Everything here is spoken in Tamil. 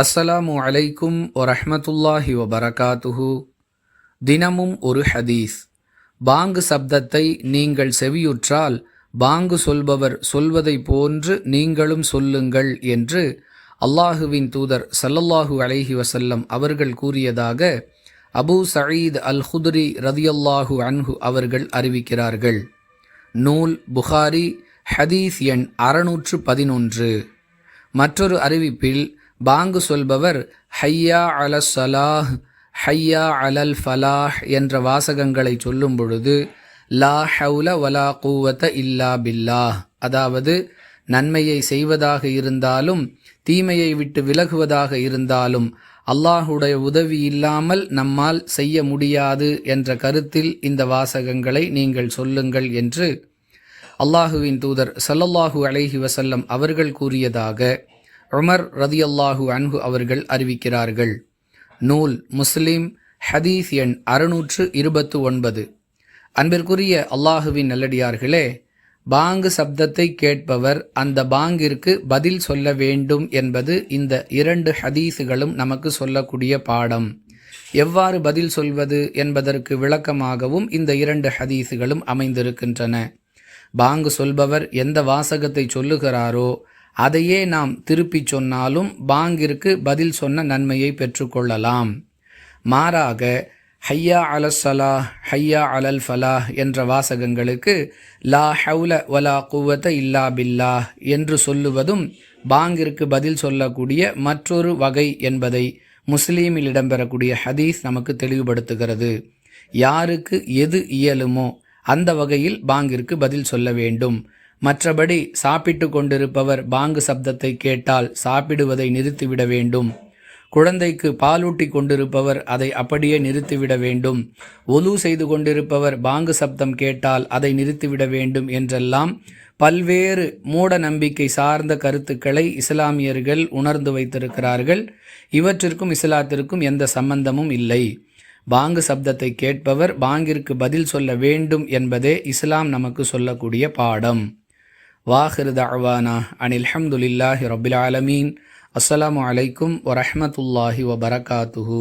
அஸ்ஸலாமு அலைக்கும் வரஹ்மத்துல்லாஹி வபரகாத்துஹு. தினமும் ஒரு ஹதீஸ். பாங்கு சப்தத்தை நீங்கள் செவியுற்றால் பாங்கு சொல்பவர் சொல்வதை போன்று நீங்களும் சொல்லுங்கள் என்று அல்லாஹுவின் தூதர் ஸல்லல்லாஹு அலைஹி வஸல்லம் அவர்கள் கூறியதாக அபூ சயீத் அல் குத்ரி ரதியல்லாஹு அன்ஹு அவர்கள் அறிவிக்கிறார்கள். நூல் புகாரி, ஹதீஸ் எண் 611. மற்றொரு அறிவிப்பில் பாங்கு சொல்பவர் ஹய்யா அலஸ் ஸலாஹ், ஹய்யா அலல் ஃபலாஹ் என்ற வாசகங்களை சொல்லும் பொழுது லா ஹவுல வலா குவத இல்லா பில்லாஹ், அதாவது நன்மையை செய்வதாக இருந்தாலும் தீமையை விட்டு விலகுவதாக இருந்தாலும் அல்லாஹுடைய உதவி இல்லாமல் நம்மால் செய்ய முடியாது என்ற கருத்தில் இந்த வாசகங்களை நீங்கள் சொல்லுங்கள் என்று அல்லாஹுவின் தூதர் ஸல்லல்லாஹு அலைஹி வஸல்லம் அவர்கள் கூறியதாக உமர் ரதியல்லாஹு அன்ஹு அவர்கள் அறிவிக்கிறார்கள். நூல் முஸ்லிம், ஹதீஸ் எண் 629. அன்பிற்குரிய அல்லாஹுவின் நல்லடியார்களே, பாங்கு சப்தத்தை கேட்பவர் அந்த பாங்கிற்கு பதில் சொல்ல வேண்டும் என்பது இந்த 2 ஹதீஸுகளும் நமக்கு சொல்லக்கூடிய பாடம். எவ்வாறு பதில் சொல்வது என்பதற்கு விளக்கமாகவும் இந்த 2 ஹதீஸுகளும் அமைந்திருக்கின்றன. பாங்கு சொல்பவர் எந்த வாசகத்தை சொல்லுகிறாரோ அதையே நாம் திருப்பி சொன்னாலும் பாங்கிற்கு பதில் சொன்ன நன்மையை பெற்றுக்கொள்ளலாம். மாறாக ஹய்யா அலஸ் ஸலாஹ், ஹய்யா அலல் ஃபலாஹ் என்ற வாசகங்களுக்கு லா ஹவுல வலா குவத இல்லா பில்லாஹ் என்று சொல்லுவதும் பாங்கிற்கு பதில் சொல்லக்கூடிய மற்றொரு வகை என்பதை முஸ்லீமில் இடம்பெறக்கூடிய ஹதீஸ் நமக்கு தெளிவுபடுத்துகிறது. யாருக்கு எது இயலுமோ அந்த வகையில் பாங்கிற்கு பதில் சொல்ல வேண்டும். மற்றபடி சாப்பிட்டு கொண்டிருப்பவர் பாங்கு சப்தத்தை கேட்டால் சாப்பிடுவதை நிறுத்திவிட வேண்டும். குழந்தைக்கு பாலூட்டி கொண்டிருப்பவர் அதை அப்படியே நிறுத்திவிட வேண்டும். ஒலு செய்து கொண்டிருப்பவர் பாங்கு சப்தம் கேட்டால் அதை நிறுத்திவிட வேண்டும் என்றெல்லாம் பல்வேறு மூட நம்பிக்கை சார்ந்த கருத்துக்களை இஸ்லாமியர்கள் உணர்ந்து வைத்திருக்கிறார்கள். இவற்றிற்கும் இஸ்லாத்திற்கும் எந்த சம்பந்தமும் இல்லை. பாங்கு சப்தத்தை கேட்பவர் பாங்கிற்கு பதில் சொல்ல வேண்டும் என்பதே இஸ்லாம் நமக்கு சொல்லக்கூடிய பாடம். வாஹிரு தஅவானா அனில் ஹம்துலில்லாஹி ரப்பில் ஆலமீன். அஸ்ஸலாமு அலைக்கும் வரஹ்மத்துல்லாஹி வபரகாத்துஹு.